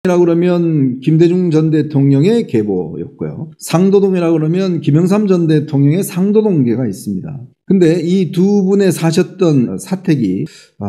이라고 그러면 김대중 전 대통령의 계보였고요. 상도동이라고 그러면 김영삼 전 대통령의 상도동계가 있습니다. 근데 이 두 분의 사셨던 사택이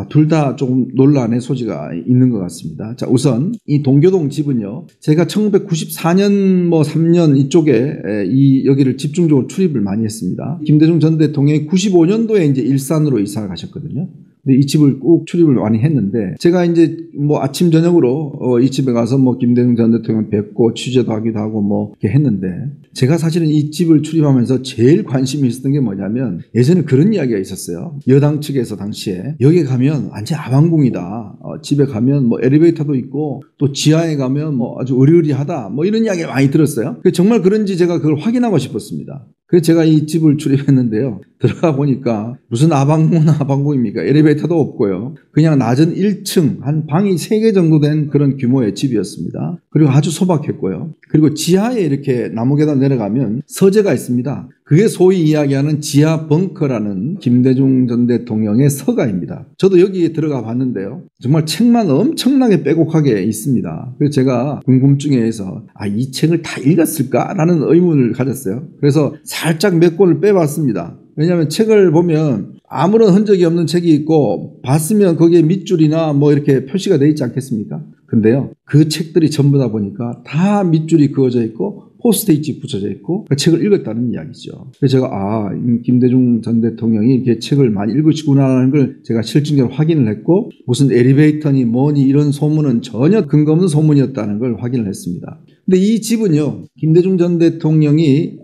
둘 다 조금 논란의 소지가 있는 것 같습니다. 자, 우선 이 동교동 집은요, 제가 1994년 3년 이쪽에 여기를 집중적으로 출입을 많이 했습니다. 김대중 전 대통령이 95년도에 이제 일산으로 이사를 가셨거든요. 근데 이 집을 꼭 출입을 많이 했는데, 제가 이제 아침 저녁으로 이 집에 가서 김대중 전 대통령 뵙고 취재도 하기도 하고 이렇게 했는데, 제가 사실은 이 집을 출입하면서 제일 관심이 있었던 게 뭐냐면, 예전에 그런 이야기가 있었어요. 여당 측에서 당시에 여기 가면 완전 아방궁이다. 집에 가면 엘리베이터도 있고 또 지하에 가면 아주 으리으리하다. 이런 이야기를 많이 들었어요. 정말 그런지 제가 그걸 확인하고 싶었습니다. 그래서 제가 이 집을 출입했는데요. 들어가 보니까 무슨 아방궁입니까? 엘리베이터도 없고요. 그냥 낮은 1층 한 방이 3개 정도 된 그런 규모의 집이었습니다. 그리고 아주 소박했고요. 그리고 지하에 이렇게 나무 계단 내려가면 서재가 있습니다. 그게 소위 이야기하는 지하 벙커라는 김대중 전 대통령의 서가입니다. 저도 여기에 들어가 봤는데요. 정말 책만 엄청나게 빼곡하게 있습니다. 그래서 제가 궁금증에 의해서 이 책을 다 읽었을까라는 의문을 가졌어요. 그래서 살짝 몇 권을 빼봤습니다. 왜냐하면 책을 보면 아무런 흔적이 없는 책이 있고 봤으면 거기에 밑줄이나 이렇게 표시가 되어 있지 않겠습니까? 근데요, 그 책들이 전부 다 보니까 다 밑줄이 그어져 있고 포스트잇이 붙여져 있고 책을 읽었다는 이야기죠. 그래서 제가 김대중 전 대통령이 이렇게 책을 많이 읽으시구나라는 걸 제가 실증적으로 확인을 했고, 무슨 엘리베이터니 뭐니 이런 소문은 전혀 근거 없는 소문이었다는 걸 확인을 했습니다. 근데 이 집은요, 김대중 전 대통령이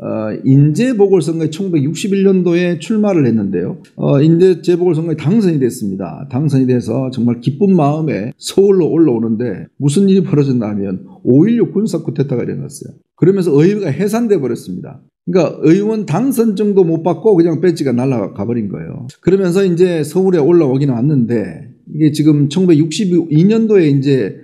인재보궐선거에 1961년도에 출마를 했는데요. 인재보궐선거에 당선이 됐습니다. 당선이 돼서 정말 기쁜 마음에 서울로 올라오는데 무슨 일이 벌어졌냐면 5.16 군사 쿠데타가 일어났어요. 그러면서 의회가 해산돼 버렸습니다. 그러니까 의원 당선 정도 못 받고 그냥 배지가 날아가 버린 거예요. 그러면서 이제 서울에 올라오기는 왔는데, 이게 지금 1962년도에 이제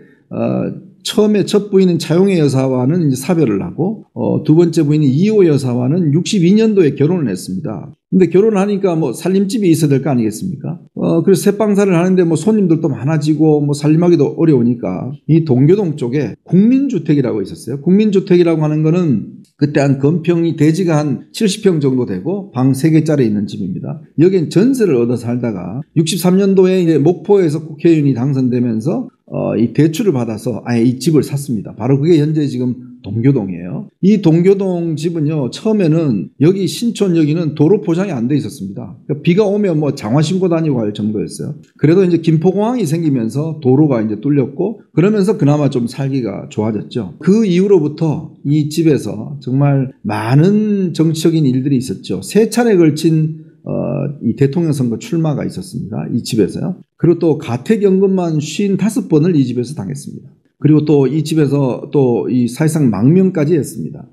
처음에 첫 부인은 차용혜 여사와는 이제 사별을 하고, 두 번째 부인인 이호 여사와는 62년도에 결혼을 했습니다. 근데 결혼을 하니까 살림집이 있어야 될 거 아니겠습니까? 그래서 새방사를 하는데 손님들도 많아지고 살림하기도 어려우니까 이 동교동 쪽에 국민주택이라고 있었어요. 국민주택이라고 하는 거는 그때 한 건평이 대지가 한 70평 정도 되고 방 3개짜리 있는 집입니다. 여기엔 전세를 얻어 살다가 63년도에 이제 목포에서 국회의원이 당선되면서 이 대출을 받아서 아예 이 집을 샀습니다. 바로 그게 현재 지금 동교동이에요. 이 동교동 집은요, 처음에는 여기 신촌 여기는 도로 포장이 안 돼 있었습니다. 그러니까 비가 오면 장화 신고 다니고 할 정도였어요. 그래도 이제 김포공항이 생기면서 도로가 이제 뚫렸고, 그러면서 그나마 좀 살기가 좋아졌죠. 그 이후로부터 이 집에서 정말 많은 정치적인 일들이 있었죠. 3차례 걸친 이 대통령 선거 출마가 있었습니다. 이 집에서요. 그리고 또 가택연금만 55번을 이 집에서 당했습니다. 그리고 또 이 집에서 또 이 사실상 망명까지 했습니다.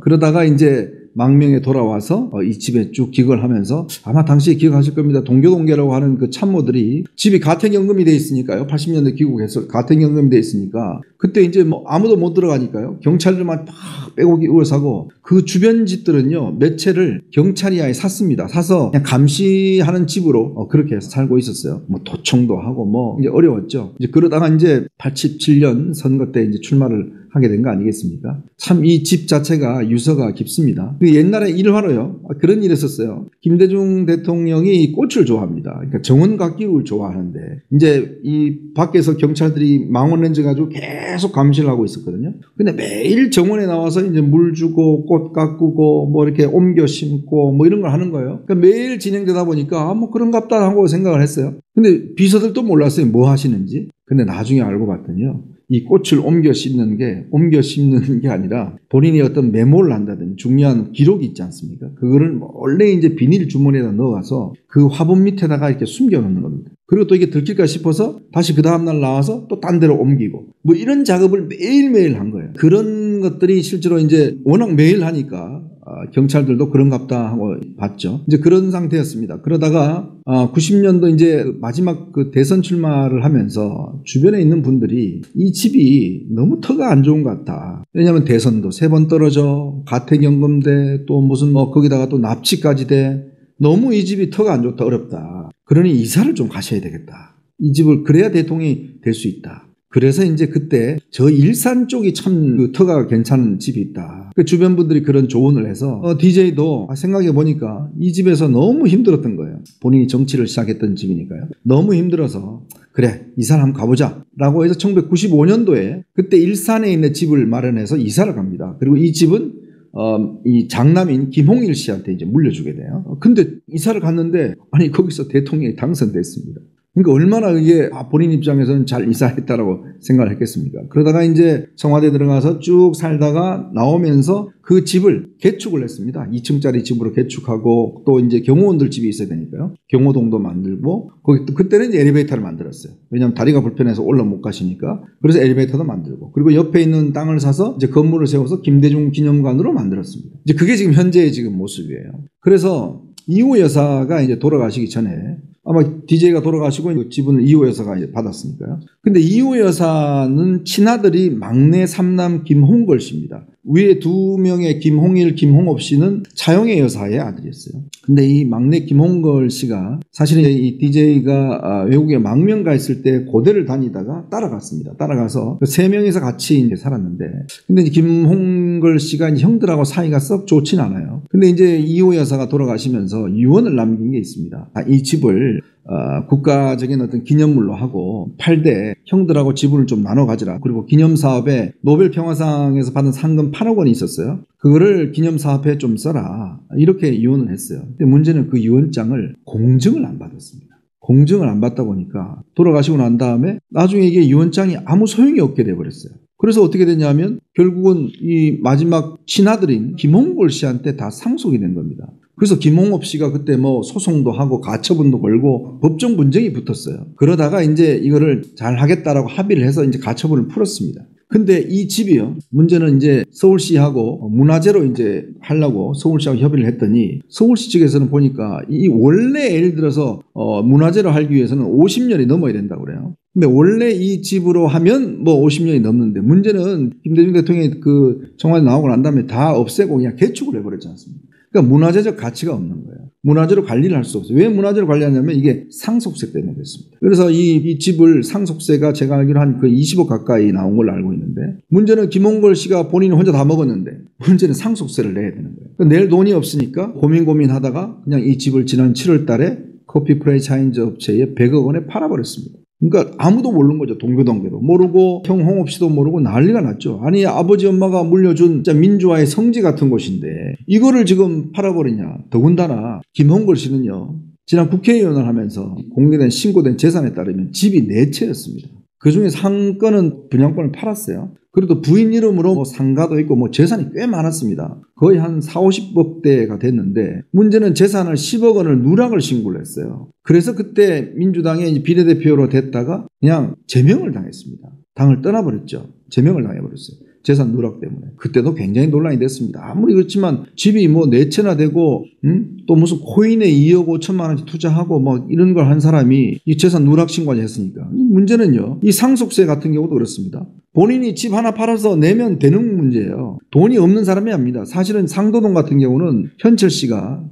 그러다가 이제 망명에 돌아와서 이 집에 쭉 기거를 하면서, 아마 당시에 기억하실 겁니다. 동교동계라고 하는 그 참모들이 집이 가택연금이 돼 있으니까요. 80년대 귀국해서 가택연금이 돼 있으니까 그때 이제 아무도 못 들어가니까요. 경찰들만 막 빼곡히 우러사고, 그 주변 집들은요, 몇 채를 경찰이 아예 샀습니다. 사서 그냥 감시하는 집으로 그렇게 살고 있었어요. 도청도 하고 이제 어려웠죠. 이제 그러다가 이제 87년 선거 때 이제 출마를 하게 된 거 아니겠습니까? 참 이 집 자체가 유서가 깊습니다. 옛날에 일화로요, 그런 일이 있었어요. 김대중 대통령이 꽃을 좋아합니다. 그러니까 정원각기를 좋아하는데, 이제 이 밖에서 경찰들이 망원렌즈 가지고 계속 감시를 하고 있었거든요. 근데 매일 정원에 나와서 이제 물 주고 꽃 가꾸고 이렇게 옮겨 심고 이런 걸 하는 거예요. 그러니까 매일 진행되다 보니까 그런갑다 하고 생각을 했어요. 근데 비서들도 몰랐어요, 뭐 하시는지. 근데 나중에 알고 봤더니요, 이 꽃을 옮겨 심는 게 아니라 본인이 어떤 메모를 한다든지 중요한 기록이 있지 않습니까? 그거를 원래 이제 비닐 주머니에다 넣어가서 그 화분 밑에다가 이렇게 숨겨놓는 겁니다. 그리고 또 이게 들킬까 싶어서 다시 그 다음날 나와서 또 딴 데로 옮기고 이런 작업을 매일매일 한 거예요. 그런 것들이 실제로 이제 워낙 매일 하니까 경찰들도 그런갑다 하고 봤죠. 이제 그런 상태였습니다. 그러다가 90년도 이제 마지막 그 대선 출마를 하면서 주변에 있는 분들이 이 집이 너무 터가 안 좋은 것 같다. 왜냐하면 대선도 3번 떨어져, 가택연금 돼, 또 무슨 거기다가 또 납치까지 돼. 너무 이 집이 터가 안 좋다, 어렵다. 그러니 이사를 좀 가셔야 되겠다. 이 집을 그래야 대통령이 될 수 있다. 그래서 이제 그때 저 일산 쪽이 참 그 터가 괜찮은 집이 있다. 그 주변 분들이 그런 조언을 해서 DJ도 생각해 보니까 이 집에서 너무 힘들었던 거예요. 본인이 정치를 시작했던 집이니까요. 너무 힘들어서 그래 이사를 한번 가보자 라고 해서 1995년도에 그때 일산에 있는 집을 마련해서 이사를 갑니다. 그리고 이 집은 이 장남인 김홍일 씨한테 이제 물려주게 돼요. 근데 이사를 갔는데 아니 거기서 대통령이 당선됐습니다. 그러니까 얼마나 이게 본인 입장에서는 잘 이사했다라고 생각을 했겠습니까? 그러다가 이제 청와대 들어가서 쭉 살다가 나오면서 그 집을 개축을 했습니다. 2층짜리 집으로 개축하고 또 이제 경호원들 집이 있어야 되니까요. 경호동도 만들고 거기 그때는 이제 엘리베이터를 만들었어요. 왜냐하면 다리가 불편해서 올라 못 가시니까. 그래서 엘리베이터도 만들고 그리고 옆에 있는 땅을 사서 이제 건물을 세워서 김대중 기념관으로 만들었습니다. 이제 그게 지금 현재의 지금 모습이에요. 그래서 이호 여사가 이제 돌아가시기 전에 아마 DJ가 돌아가시고 지분을 이호 여사가 이제 받았으니까요. 근데 이호 여사는 친아들이 막내 삼남 김홍걸 씨입니다. 위에 두 명의 김홍일, 김홍업 씨는 차용애 여사의 아들이었어요. 근데 이 막내 김홍걸 씨가 사실은 이 DJ가 외국에 망명가 있을 때 고대를 다니다가 따라갔습니다. 따라가서 세 명이서 같이 이제 살았는데, 근데 이제 김홍걸 씨가 이제 형들하고 사이가 썩 좋진 않아요. 근데 이제 이호 여사가 돌아가시면서 유언을 남긴 게 있습니다. 이 집을 국가적인 어떤 기념물로 하고 팔되 형들하고 지분을 좀 나눠 가지라. 그리고 기념사업에 노벨 평화상에서 받은 상금 8억 원이 있었어요. 그거를 기념사업에 좀 써라. 이렇게 유언을 했어요. 근데 문제는 그 유언장을 공증을 안 받았습니다. 공증을 안 받다 보니까 돌아가시고 난 다음에 나중에 이게 유언장이 아무 소용이 없게 돼버렸어요. 그래서 어떻게 됐냐면 결국은 이 마지막 친아들인 김홍걸 씨한테 다 상속이 된 겁니다. 그래서 김홍업 씨가 그때 뭐 소송도 하고 가처분도 걸고 법정 분쟁이 붙었어요. 그러다가 이제 이거를 잘 하겠다라고 합의를 해서 이제 가처분을 풀었습니다. 근데 이 집이요. 문제는 이제 서울시하고 문화재로 이제 하려고 서울시하고 협의를 했더니 서울시 측에서는 보니까 이 원래 예를 들어서 문화재로 하기 위해서는 50년이 넘어야 된다고 그래요. 근데 원래 이 집으로 하면 뭐 50년이 넘는데 문제는 김대중 대통령이 그 청와대 나오고 난 다음에 다 없애고 그냥 개축을 해버렸지 않습니까? 그러니까 문화재적 가치가 없는 거예요. 문화재로 관리를 할 수 없어요. 왜 문화재로 관리하냐면 이게 상속세 때문에 그렇습니다. 그래서 이 집을 상속세가 제가 알기로 한 그 20억 가까이 나온 걸로 알고 있는데 문제는 김홍걸 씨가 본인이 혼자 다 먹었는데 문제는 상속세를 내야 되는 거예요. 그러니까 낼 돈이 없으니까 고민하다가 그냥 이 집을 지난 7월 달에 커피 프랜차이즈 업체에 100억 원에 팔아버렸습니다. 그러니까 아무도 모르는 거죠. 동교동계도 모르고 형 홍업 씨도 모르고 난리가 났죠. 아니 아버지 엄마가 물려준 진짜 민주화의 성지 같은 곳인데 이거를 지금 팔아버리냐. 더군다나 김홍걸 씨는요. 지난 국회의원을 하면서 공개된 신고된 재산에 따르면 집이 4채였습니다. 그중에서 한 건은 분양권을 팔았어요. 그래도 부인 이름으로 뭐 상가도 있고 뭐 재산이 꽤 많았습니다. 거의 한 40~50억대가 됐는데 문제는 재산을 10억 원을 누락을 신고를 했어요. 그래서 그때 민주당의 비례대표로 됐다가 그냥 제명을 당했습니다. 당을 떠나버렸죠. 제명을 당해버렸어요. 재산 누락 때문에. 그때도 굉장히 논란이 됐습니다. 아무리 그렇지만 집이 뭐 4채나 되고 또 무슨 코인에 2억 5천만 원씩 투자하고 뭐 이런 걸 한 사람이 이 재산 누락 신고까지 했으니까. 문제는요. 이 상속세 같은 경우도 그렇습니다. 본인이 집 하나 팔아서 내면 되는 문제예요. 돈이 없는 사람이 아닙니다. 사실은 상도동 같은 경우는 현철 씨가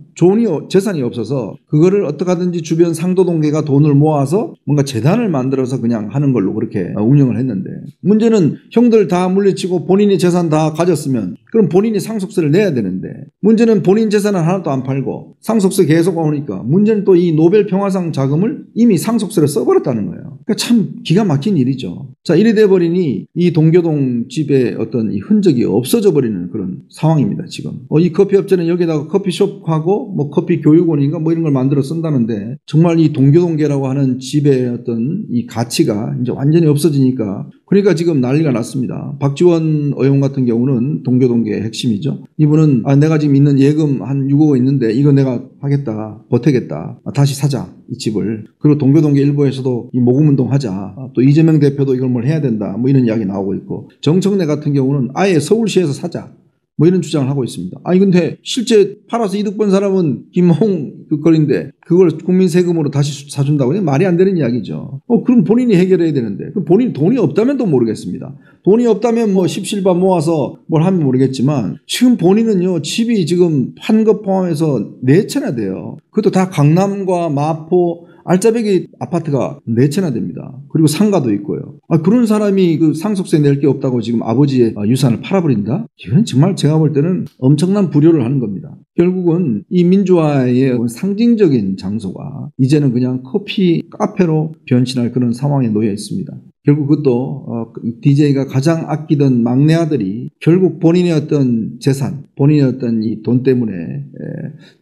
재산이 없어서 그거를 어떻게 하든지 주변 상도동계가 돈을 모아서 뭔가 재단을 만들어서 그냥 하는 걸로 그렇게 운영을 했는데 문제는 형들 다 물리치고 본인이 재산 다 가졌으면 그럼 본인이 상속세를 내야 되는데 문제는 본인 재산은 하나도 안 팔고 상속세 계속 오니까 문제는 또 이 노벨 평화상 자금을 이미 상속세를 써버렸다는 거예요. 그러니까 참 기가 막힌 일이죠. 자, 이래 돼버리니 이 동교동 집에 어떤 이 흔적이 없어져 버리는 그런 상황입니다, 지금. 이 커피업체는 여기다가 커피숍하고 뭐 커피 교육원인가 뭐 이런 걸 만들어 쓴다는데 정말 이 동교동계라고 하는 집의 어떤 이 가치가 이제 완전히 없어지니까 그러니까 지금 난리가 났습니다. 박지원 의원 같은 경우는 동교동계의 핵심이죠. 이분은 내가 지금 있는 예금 한 6억 있는데 이거 내가 하겠다, 보태겠다, 다시 사자 이 집을. 그리고 동교동계 일부에서도 이 모금운동 하자. 또 이재명 대표도 이걸 뭘 해야 된다. 뭐 이런 이야기 나오고 있고 정청래 같은 경우는 아예 서울시에서 사자. 뭐 이런 주장을 하고 있습니다. 아니 근데 실제 팔아서 이득 본 사람은 김홍걸인데 그걸 국민 세금으로 다시 사준다고 해요? 말이 안 되는 이야기죠. 그럼 본인이 해결해야 되는데 그럼 본인이 돈이 없다면 또 모르겠습니다. 돈이 없다면 뭐 십실반 모아서 뭘 하면 모르겠지만 지금 본인은요 집이 지금 판 것 포함해서 4채나 돼요. 그것도 다 강남과 마포 알짜배기 아파트가 4채나 됩니다. 그리고 상가도 있고요. 그런 사람이 그 상속세 낼 게 없다고 지금 아버지의 유산을 팔아버린다? 이건 정말 제가 볼 때는 엄청난 불효를 하는 겁니다. 결국은 이 민주화의 상징적인 장소가 이제는 그냥 커피 카페로 변신할 그런 상황에 놓여 있습니다. 결국 그것도 DJ가 가장 아끼던 막내 아들이 결국 본인의 어떤 재산, 본인의 어떤 이 돈 때문에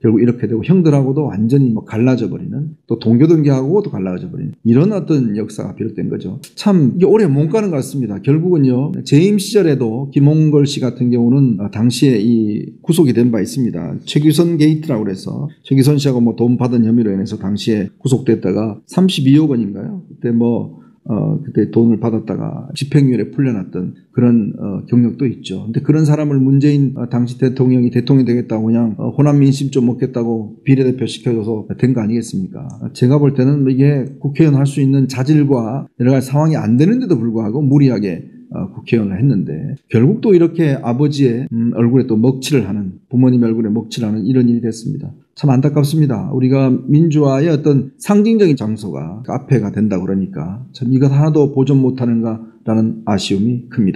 결국 이렇게 되고 형들하고도 완전히 갈라져 버리는, 또 동교동계하고도 갈라져 버리는 이런 어떤 역사가 비롯된 거죠. 참 이게 오래 못 가는 것 같습니다. 결국은요, 재임 시절에도 김홍걸 씨 같은 경우는 당시에 이 구속이 된 바 있습니다. 최규선 게이트라고 그래서 최규선 씨하고 뭐 돈 받은 혐의로 인해서 당시에 구속됐다가 32억 원인가요? 그때 돈을 받았다가 집행유예에 풀려났던 그런 경력도 있죠. 근데 그런 사람을 문재인 당시 대통령이 대통령이 되겠다고 그냥 호남 민심 좀 먹겠다고 비례대표 시켜줘서 된 거 아니겠습니까? 제가 볼 때는 이게 국회의원 할 수 있는 자질과 여러 가지 상황이 안 되는데도 불구하고 무리하게 국회의원을 했는데 결국 또 이렇게 아버지의 얼굴에 또 먹칠을 하는, 부모님의 얼굴에 먹칠을 하는 이런 일이 됐습니다. 참 안타깝습니다. 우리가 민주화의 어떤 상징적인 장소가 카페가 된다고 그러니까 참 이것 하나도 보존 못하는가라는 아쉬움이 큽니다.